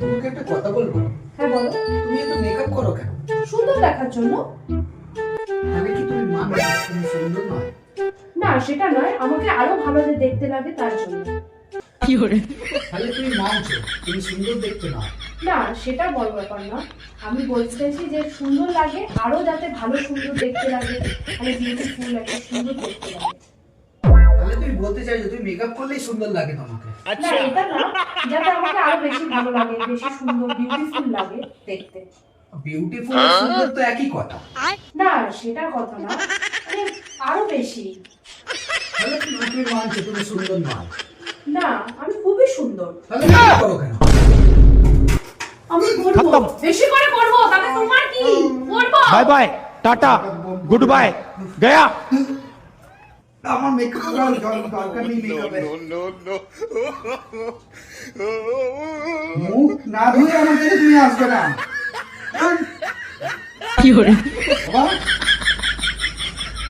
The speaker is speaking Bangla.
তোমাকে একটা কথা বলবো। হ্যাঁ বলো। তুমি এত মেকআপ করো কেন? সুন্দর দেখার জন্য। তাহলে কি তুমি মানো তুমি সুন্দর নয়? না সেটা নয়, আমাকে আরো ভালো যে দেখতে লাগে তার জন্য। তাহলে তুমি মানছো তুমি সুন্দর দেখতে নয়? না সেটা বড় ব্যাপার না, আমি বলতে চাইছি যে সুন্দর লাগে, আরো যাতে ভালো সুন্দর দেখতে লাগে, মানে বিউটিফুল একটা সুন্দর দেখতে লাগে। তাহলে তুমি বলতে চাইছো তুমি মেকআপ করলেই সুন্দর লাগে তোমাকে? না এটা না, যাতে আমাকে আরো বেশি ভালো লাগে, বেশি সুন্দর বিউটিফুল লাগে দেখতে। বিউটিফুল আর সুন্দর তো একই কথা। না সেটা কথা না, মানে আরো বেশি। তাহলে তুমি মানছো তুমি সুন্দর নয়? না আমি খুবই সুন্দর। তাহলে মেকআপ করো কেন? আমি করবো, বেশি করে করবো, তাতে তোমার কি? করবো। Bye bye tata goodbye गया। আমার মেকআপ করার দরকার নেই মেকআপের। মুখ না ধুয়ে আমার কাছে তুমি আসবে না। কি হলো বাবা